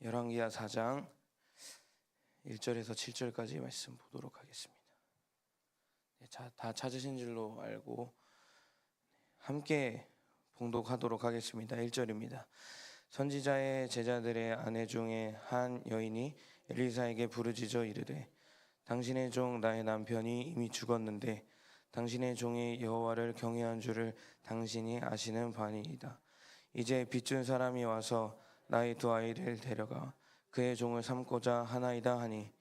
열왕기하 4장 1절에서 7절까지 말씀 보도록 하겠습니다. 다 찾으신 줄로 알고 함께 봉독하도록 하겠습니다. 1절입니다. 선지자의 제자들의 아내 중에 한 여인이 엘리사에게 부르짖어 이르되 당신의 종 나의 남편이 이미 죽었는데 당신의 종이 여호와를 경외한 줄을 당신이 아시는 바니이다. 이제 빚준 사람이 와서 나의 두 아이를 데려가 그의 종을 삼고자 하나이다 하니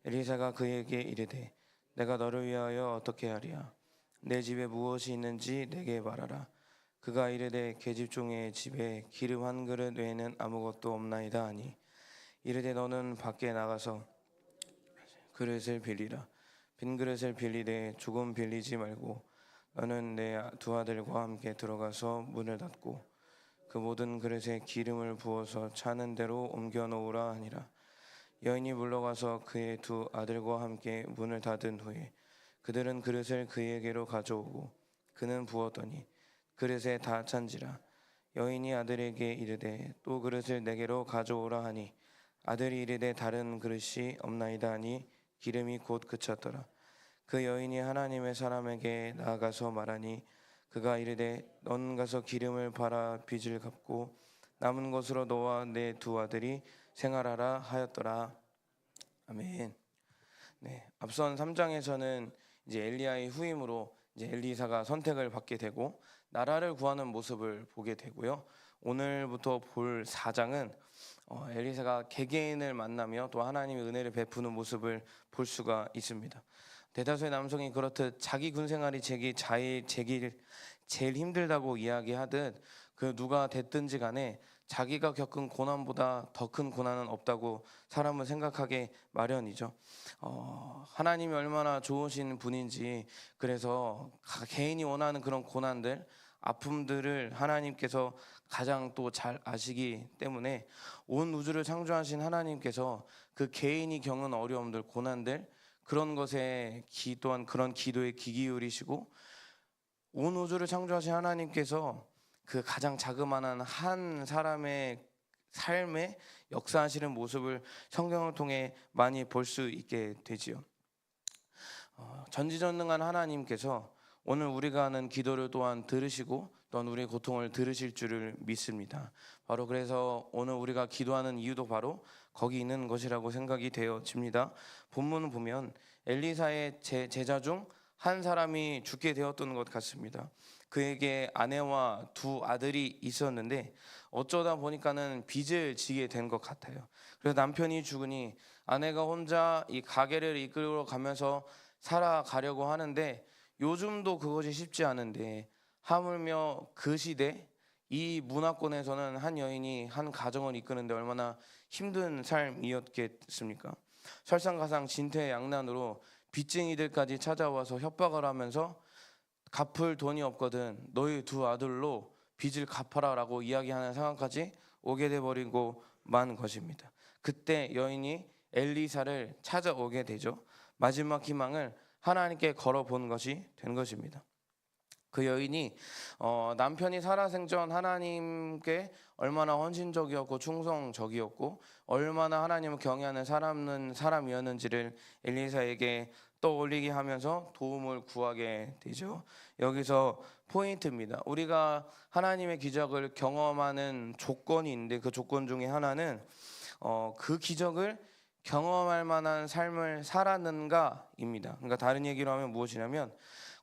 엘리사가 그에게 이르되 내가 너를 위하여 어떻게 하리야? 내 집에 무엇이 있는지 내게 말하라. 그가 이르되 계집종의 집에 기름 한 그릇 외에는 아무것도 없나이다 하니 이르되 너는 밖에 나가서 그릇을 빌리라. 빈 그릇을 빌리되 조금 빌리지 말고 너는 내 두 아들과 함께 들어가서 문을 닫고 그 모든 그릇에 기름을 부어서 차는 대로 옮겨 놓으라 하니라. 여인이 물러가서 그의 두 아들과 함께 문을 닫은 후에 그들은 그릇을 그에게로 가져오고 그는 부었더니 그릇에 다 찬지라. 여인이 아들에게 이르되 또 그릇을 내게로 가져오라 하니 아들이 이르되 다른 그릇이 없나이다 하니 기름이 곧 그쳤더라. 그 여인이 하나님의 사람에게 나아가서 말하니 그가 이르되 넌 가서 기름을 팔아 빚을 갚고 남은 것으로 너와 내 두 아들이 생활하라 하였더라. 아멘. 네, 앞선 3장에서는 이제 엘리야의 후임으로 이제 엘리사가 선택을 받게 되고 나라를 구하는 모습을 보게 되고요. 오늘부터 볼 4장은 엘리사가 개개인을 만나며 또 하나님의 은혜를 베푸는 모습을 볼 수가 있습니다. 대다수의 남성이 그렇듯 자기 군생활이 제일 힘들다고 이야기하듯 그 누가 됐든지 간에 자기가 겪은 고난보다 더 큰 고난은 없다고 사람은 생각하게 마련이죠. 하나님이 얼마나 좋으신 분인지 그래서 개인이 원하는 그런 고난들 아픔들을 하나님께서 가장 또 잘 아시기 때문에 온 우주를 창조하신 하나님께서 그 개인이 겪는 어려움들 고난들 그런 것에 또한 그런 기도에 귀 기울이시고 온 우주를 창조하신 하나님께서 그 가장 자그마한 한 사람의 삶에 역사하시는 모습을 성경을 통해 많이 볼 수 있게 되지요. 전지전능한 하나님께서 오늘 우리가 하는 기도를 또한 들으시고 또한 우리의 고통을 들으실 줄을 믿습니다. 바로 그래서 오늘 우리가 기도하는 이유도 바로 거기 있는 것이라고 생각이 되어집니다. 본문을 보면 엘리사의 제자 중 한 사람이 죽게 되었던 것 같습니다. 그에게 아내와 두 아들이 있었는데 어쩌다 보니까는 빚을 지게 된 것 같아요. 그래서 남편이 죽으니 아내가 혼자 이 가게를 이끌어 가면서 살아가려고 하는데 요즘도 그것이 쉽지 않은데 하물며 그 시대 이 문화권에서는 한 여인이 한 가정을 이끄는데 얼마나 힘든 삶이었겠습니까? 설상가상 진퇴양난으로 빚쟁이들까지 찾아와서 협박을 하면서 갚을 돈이 없거든 너희 두 아들로 빚을 갚아라 라고 이야기하는 상황까지 오게 돼버리고 만 것입니다. 그때 여인이 엘리사를 찾아오게 되죠. 마지막 희망을 하나님께 걸어본 것이 된 것입니다. 그 여인이 남편이 살아생전 하나님께 얼마나 헌신적이었고 충성적이었고 얼마나 하나님을 경외하는 사람이었는지를 엘리사에게 떠올리게 하면서 도움을 구하게 되죠. 여기서 포인트입니다. 우리가 하나님의 기적을 경험하는 조건이 있는데 그 조건 중에 하나는 그 기적을 경험할 만한 삶을 살았는가입니다. 그러니까 다른 얘기로 하면 무엇이냐면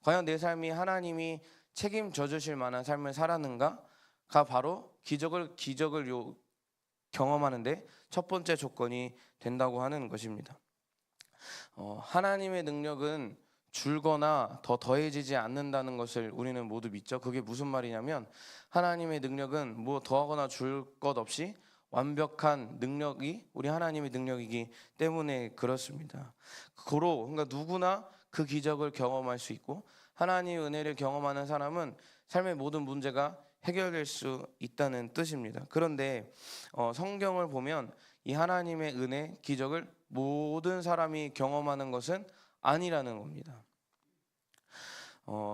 과연 내 삶이 하나님이 책임져 주실 만한 삶을 살았는가가 바로 기적을 경험하는데 첫 번째 조건이 된다고 하는 것입니다. 하나님의 능력은 줄거나 더 더해지지 않는다는 것을 우리는 모두 믿죠. 그게 무슨 말이냐면 하나님의 능력은 뭐 더하거나 줄 것 없이 완벽한 능력이 우리 하나님의 능력이기 때문에 그렇습니다. 그러니까 누구나 그 기적을 경험할 수 있고 하나님의 은혜를 경험하는 사람은 삶의 모든 문제가 해결될 수 있다는 뜻입니다. 그런데 성경을 보면 이 하나님의 은혜, 기적을 모든 사람이 경험하는 것은 아니라는 겁니다.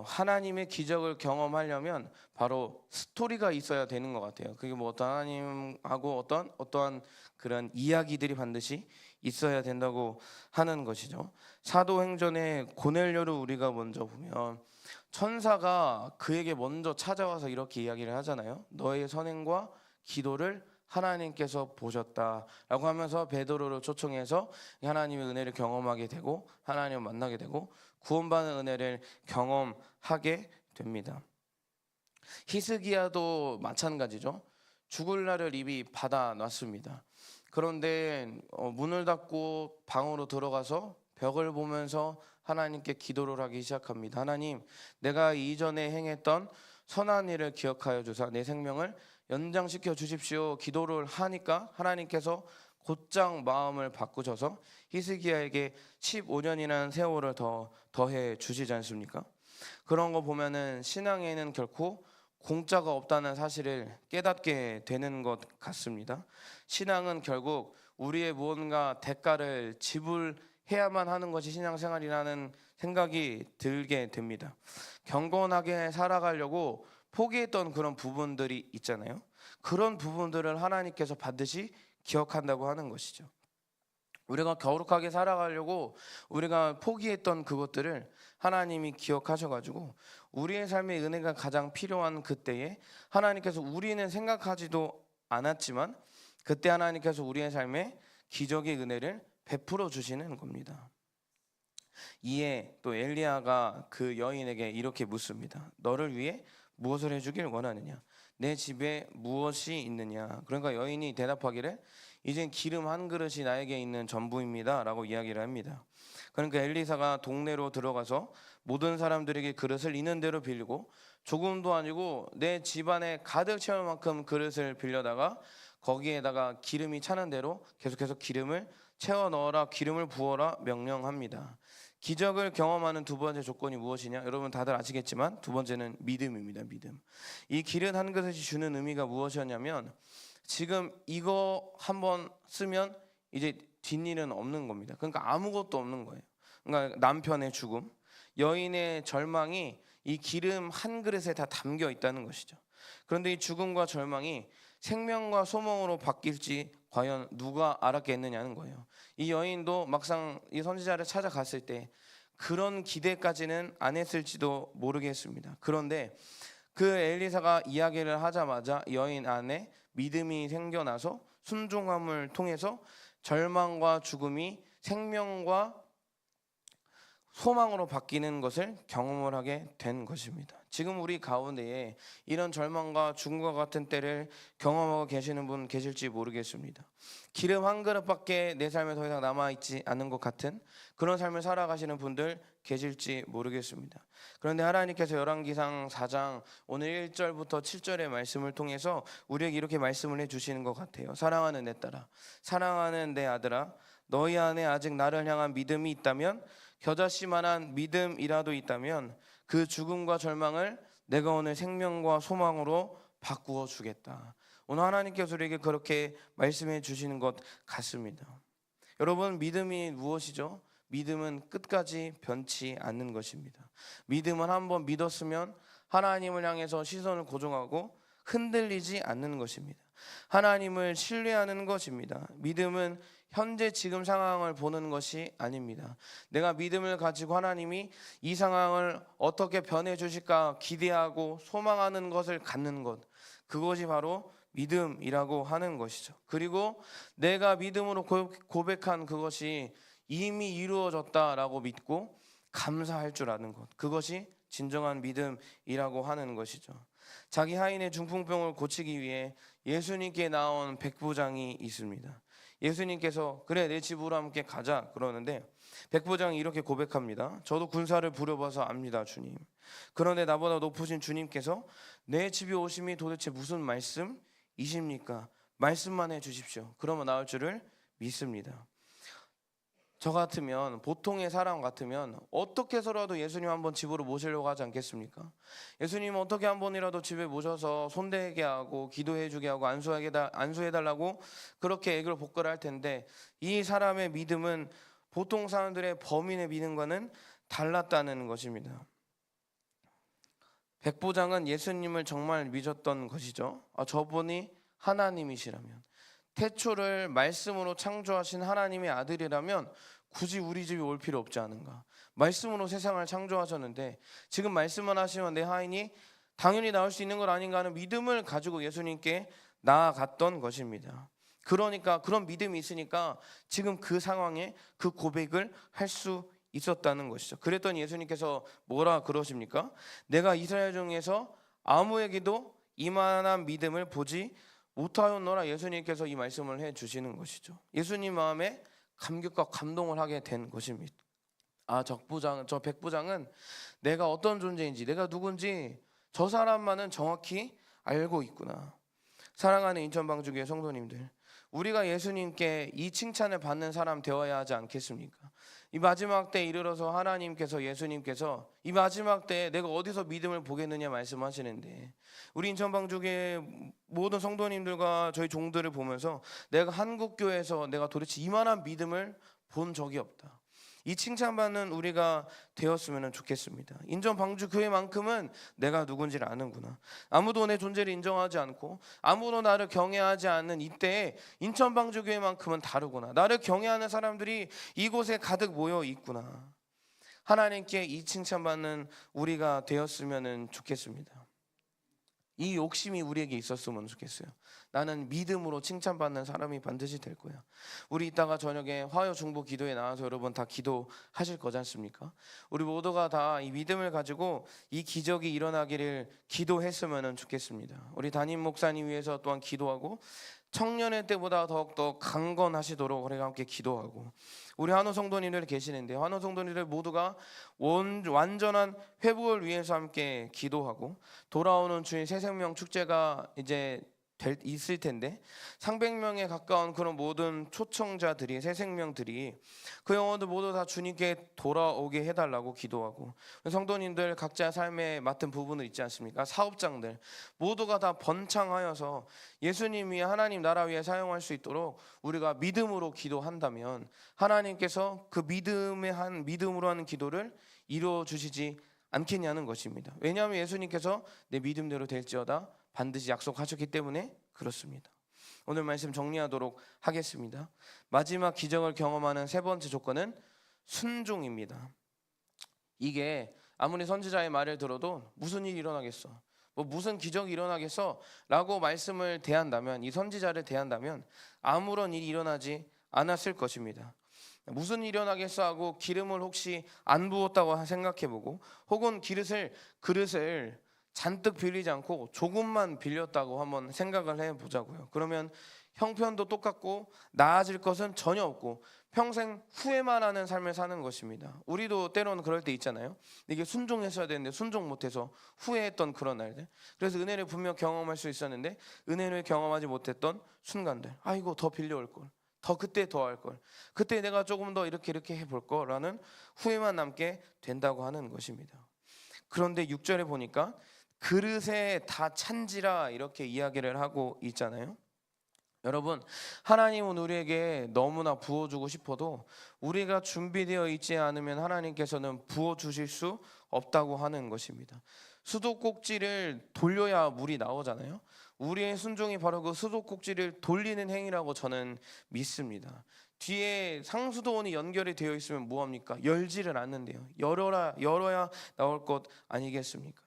하나님의 기적을 경험하려면 바로 스토리가 있어야 되는 것 같아요. 그게 뭐 어떤 하나님하고 어떠한 그런 이야기들이 반드시 있어야 된다고 하는 것이죠. 사도행전의 고넬료를 우리가 먼저 보면 천사가 그에게 먼저 찾아와서 이렇게 이야기를 하잖아요. 너의 선행과 기도를 하나님께서 보셨다라고 하면서 베드로를 초청해서 하나님의 은혜를 경험하게 되고 하나님을 만나게 되고 구원받는 은혜를 경험하게 됩니다. 히스기야도 마찬가지죠. 죽을 날을 이미 받아놨습니다. 그런데 문을 닫고 방으로 들어가서 벽을 보면서 하나님께 기도를 하기 시작합니다. 하나님, 내가 이전에 행했던 선한 일을 기억하여 주사 내 생명을 연장시켜 주십시오. 기도를 하니까 하나님께서 곧장 마음을 바꾸셔서 히스기야에게 15년이라는 세월을 더해 주시지 않습니까? 그런 거 보면은 신앙에는 결코 공짜가 없다는 사실을 깨닫게 되는 것 같습니다. 신앙은 결국 우리의 무언가 대가를 지불해야만 하는 것이 신앙생활이라는 생각이 들게 됩니다. 경건하게 살아가려고 포기했던 그런 부분들이 있잖아요. 그런 부분들을 하나님께서 반드시 기억한다고 하는 것이죠. 우리가 거룩하게 살아가려고 우리가 포기했던 그것들을 하나님이 기억하셔가지고 우리의 삶에 은혜가 가장 필요한 그때에 하나님께서 우리는 생각하지도 않았지만 그때 하나님께서 우리의 삶에 기적의 은혜를 베풀어 주시는 겁니다. 이에 또 엘리야가 그 여인에게 이렇게 묻습니다. 너를 위해 무엇을 해주길 원하느냐? 내 집에 무엇이 있느냐? 그러니까 여인이 대답하기를 이젠 기름 한 그릇이 나에게 있는 전부입니다 라고 이야기를 합니다. 그러니까 엘리사가 동네로 들어가서 모든 사람들에게 그릇을 있는 대로 빌리고 조금도 아니고 내 집안에 가득 채울 만큼 그릇을 빌려다가 거기에다가 기름이 차는 대로 계속해서 기름을 채워 넣어라, 기름을 부어라 명령합니다. 기적을 경험하는 두 번째 조건이 무엇이냐? 여러분 다들 아시겠지만 두 번째는 믿음입니다. 믿음. 이 기름 한 그릇이 주는 의미가 무엇이었냐면 지금 이거 한번 쓰면 이제 뒷일은 없는 겁니다. 그러니까 아무것도 없는 거예요. 그러니까 남편의 죽음, 여인의 절망이 이 기름 한 그릇에 다 담겨 있다는 것이죠. 그런데 이 죽음과 절망이 생명과 소망으로 바뀔지 과연 누가 알았겠느냐는 거예요. 이 여인도 막상 이 선지자를 찾아갔을 때 그런 기대까지는 안 했을지도 모르겠습니다. 그런데 그 엘리사가 이야기를 하자마자 여인 안에 믿음이 생겨나서 순종함을 통해서 절망과 죽음이 생명과 소망으로 바뀌는 것을 경험을 하게 된 것입니다. 지금 우리 가운데에 이런 절망과 죽음과 같은 때를 경험하고 계시는 분 계실지 모르겠습니다. 기름 한 그릇밖에 내 삶에 더 이상 남아있지 않은 것 같은 그런 삶을 살아가시는 분들 계실지 모르겠습니다. 그런데 하나님께서 열왕기상 4장 오늘 1절부터 7절의 말씀을 통해서 우리에게 이렇게 말씀을 해주시는 것 같아요. 사랑하는 내 딸아, 사랑하는 내 아들아, 너희 안에 아직 나를 향한 믿음이 있다면, 겨자씨만한 믿음이라도 있다면 그 죽음과 절망을 내가 오늘 생명과 소망으로 바꾸어 주겠다. 오늘 하나님께서 우리에게 그렇게 말씀해 주시는 것 같습니다. 여러분, 믿음이 무엇이죠? 믿음은 끝까지 변치 않는 것입니다. 믿음은 한번 믿었으면 하나님을 향해서 시선을 고정하고 흔들리지 않는 것입니다. 하나님을 신뢰하는 것입니다. 믿음은 현재 지금 상황을 보는 것이 아닙니다. 내가 믿음을 가지고 하나님이 이 상황을 어떻게 변해 주실까 기대하고 소망하는 것을 갖는 것, 그것이 바로 믿음이라고 하는 것이죠. 그리고 내가 믿음으로 고백한 그것이 이미 이루어졌다라고 믿고 감사할 줄 아는 것, 그것이 진정한 믿음이라고 하는 것이죠. 자기 하인의 중풍병을 고치기 위해 예수님께 나온 백부장이 있습니다. 예수님께서 그래 내 집으로 함께 가자 그러는데 백부장이 이렇게 고백합니다. 저도 군사를 부려봐서 압니다, 주님. 그런데 나보다 높으신 주님께서 내 집에 오심이 도대체 무슨 말씀이십니까? 말씀만 해주십시오. 그러면 나올 줄을 믿습니다. 저 같으면, 보통의 사람 같으면 어떻게 해서라도 예수님 한번 집으로 모시려고 하지 않겠습니까? 예수님 어떻게 한 번이라도 집에 모셔서 손대게 하고 기도해주게 하고 안수해달라고 그렇게 애걸 복걸을 할 텐데, 이 사람의 믿음은 보통 사람들의 범인의 믿음과는 달랐다는 것입니다. 백부장은 예수님을 정말 믿었던 것이죠. 저분이 하나님이시라면, 태초를 말씀으로 창조하신 하나님의 아들이라면 굳이 우리 집에 올 필요 없지 않은가. 말씀으로 세상을 창조하셨는데 지금 말씀만 하시면 내 하인이 당연히 나올 수 있는 것 아닌가 하는 믿음을 가지고 예수님께 나아갔던 것입니다. 그러니까 그런 믿음이 있으니까 지금 그 상황에 그 고백을 할 수 있었다는 것이죠. 그랬더니 예수님께서 뭐라 그러십니까? 내가 이스라엘 중에서 아무에게도 이만한 믿음을 보지 못하였노라. 예수님께서 이 말씀을 해 주시는 것이죠. 예수님 마음에 감격과 감동을 하게 된 것입니다. 저 백부장은 내가 어떤 존재인지, 내가 누군지 저 사람만은 정확히 알고 있구나. 사랑하는 인천방주교회 성도님들, 우리가 예수님께 이 칭찬을 받는 사람 되어야 하지 않겠습니까? 이 마지막 때에 이르러서 하나님께서, 예수님께서 이 마지막 때에 내가 어디서 믿음을 보겠느냐 말씀하시는데, 우리 인천방주교회 모든 성도님들과 저희 종들을 보면서 내가 한국교회에서 내가 도대체 이만한 믿음을 본 적이 없다, 이 칭찬받는 우리가 되었으면 좋겠습니다. 인천방주교회만큼은 내가 누군지를 아는구나. 아무도 내 존재를 인정하지 않고 아무도 나를 경외하지 않는 이때에 인천방주교회만큼은 다르구나. 나를 경외하는 사람들이 이곳에 가득 모여 있구나. 하나님께 이 칭찬받는 우리가 되었으면 좋겠습니다. 이 욕심이 우리에게 있었으면 좋겠어요. 나는 믿음으로 칭찬받는 사람이 반드시 될 거야. 우리 이따가 저녁에 화요 중보 기도에 나와서 여러분 다 기도하실 거지 않습니까? 우리 모두가 다 이 믿음을 가지고 이 기적이 일어나기를 기도했으면 좋겠습니다. 우리 담임 목사님 위해서 또한 기도하고, 청년의 때보다 더욱더 강건하시도록 우리가 함께 기도하고, 우리 한우 성도님들 계시는데 한우 성도님들 모두가 완전한 회복을 위해서 함께 기도하고, 돌아오는 주일 새생명 축제가 이제 있을 텐데 300명에 가까운 그런 모든 초청자들이, 새 생명들이 그 영혼들 모두 다 주님께 돌아오게 해달라고 기도하고, 성도님들 각자 삶에 맡은 부분을 있지 않습니까? 사업장들 모두가 다 번창하여서 예수님이 하나님 나라 위에 사용할 수 있도록 우리가 믿음으로 기도한다면 하나님께서 그 믿음으로 하는 기도를 이루어 주시지 않겠냐는 것입니다. 왜냐하면 예수님께서 내 믿음대로 될지어다 반드시 약속하셨기 때문에 그렇습니다. 오늘 말씀 정리하도록 하겠습니다. 마지막 기적을 경험하는 세 번째 조건은 순종입니다. 이게 아무리 선지자의 말을 들어도 무슨 일이 일어나겠어, 무슨 기적이 일어나겠어 라고 말씀을 대한다면, 이 선지자를 대한다면 아무런 일이 일어나지 않았을 것입니다. 무슨 일이 일어나겠어 하고 기름을 혹시 안 부었다고 생각해보고, 혹은 그릇을 잔뜩 빌리지 않고 조금만 빌렸다고 한번 생각을 해보자고요. 그러면 형편도 똑같고 나아질 것은 전혀 없고 평생 후회만 하는 삶을 사는 것입니다. 우리도 때로는 그럴 때 있잖아요. 이게 순종했어야 되는데 순종 못해서 후회했던 그런 날들. 그래서 은혜를 분명 경험할 수 있었는데 은혜를 경험하지 못했던 순간들. 아이고 더 빌려올 걸, 그때 더 할 걸, 그때 내가 조금 더 이렇게 해볼 거라는 후회만 남게 된다고 하는 것입니다. 그런데 6절에 보니까 그릇에 다 찬지라 이렇게 이야기를 하고 있잖아요. 여러분, 하나님은 우리에게 너무나 부어주고 싶어도 우리가 준비되어 있지 않으면 하나님께서는 부어주실 수 없다고 하는 것입니다. 수도꼭지를 돌려야 물이 나오잖아요. 우리의 순종이 바로 그 수도꼭지를 돌리는 행위라고 저는 믿습니다. 뒤에 상수도원이 연결이 되어 있으면 뭐합니까? 열지를 않는데요. 열어야 나올 것 아니겠습니까?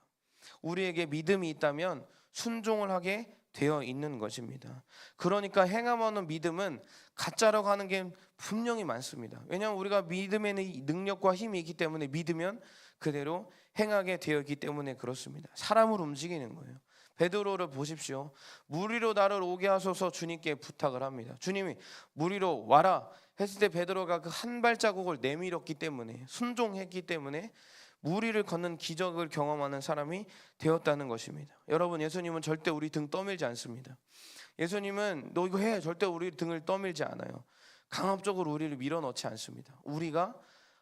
우리에게 믿음이 있다면 순종을 하게 되어 있는 것입니다. 그러니까 행함 없는 믿음은 가짜라고 하는 게 분명히 많습니다. 왜냐하면 우리가 믿음에는 능력과 힘이 있기 때문에 믿으면 그대로 행하게 되어 있기 때문에 그렇습니다. 사람을 움직이는 거예요. 베드로를 보십시오. 물 위로 나를 오게 하소서 주님께 부탁을 합니다. 주님이 물 위로 와라 했을 때 베드로가 그 한 발자국을 내밀었기 때문에, 순종했기 때문에 물 위를 걷는 기적을 경험하는 사람이 되었다는 것입니다. 여러분, 예수님은 절대 우리 등 떠밀지 않습니다. 예수님은 너 이거 해 절대 우리 등을 떠밀지 않아요. 강압적으로 우리를 밀어넣지 않습니다. 우리가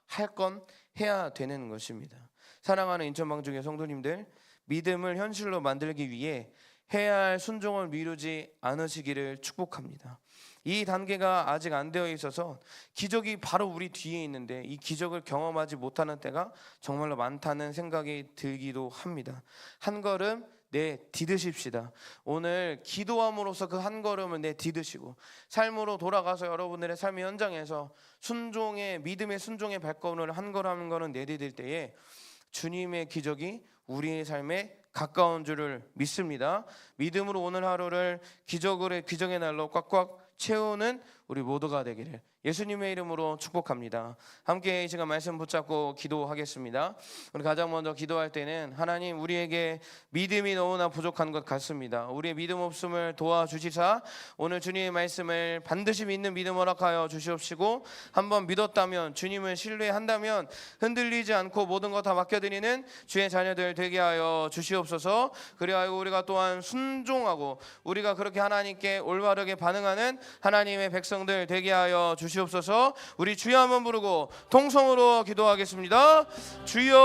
할 건 해야 되는 것입니다. 사랑하는 인천방주교회 성도님들, 믿음을 현실로 만들기 위해 해야 할 순종을 미루지 않으시기를 축복합니다. 이 단계가 아직 안 되어 있어서 기적이 바로 우리 뒤에 있는데 이 기적을 경험하지 못하는 때가 정말로 많다는 생각이 들기도 합니다. 한 걸음 디드십시다. 오늘 기도함으로써 그 한 걸음을 디드시고 삶으로 돌아가서 여러분들의 삶의 현장에서 순종의 믿음의 순종의 발걸음을 한 걸음 한 걸음 내디딜 때에 주님의 기적이 우리의 삶에 가까운 줄을 믿습니다. 믿음으로 오늘 하루를 기적의 날로 꽉꽉 채우는 우리 모두가 되기를 예수님의 이름으로 축복합니다. 함께 이 시간 말씀 붙잡고 기도하겠습니다. 우리 가장 먼저 기도할 때는 하나님, 우리에게 믿음이 너무나 부족한 것 같습니다. 우리의 믿음 없음을 도와주시사 오늘 주님의 말씀을 반드시 믿는 믿음 허락하여 주시옵시고, 한번 믿었다면, 주님을 신뢰한다면 흔들리지 않고 모든 것 다 맡겨드리는 주의 자녀들 되게 하여 주시옵소서. 그리하여 우리가 또한 순종하고 우리가 그렇게 하나님께 올바르게 반응하는 하나님의 백성들 되게 하여 주시옵소서. 우리 주여 한번 부르고 통성으로 기도하겠습니다. 주여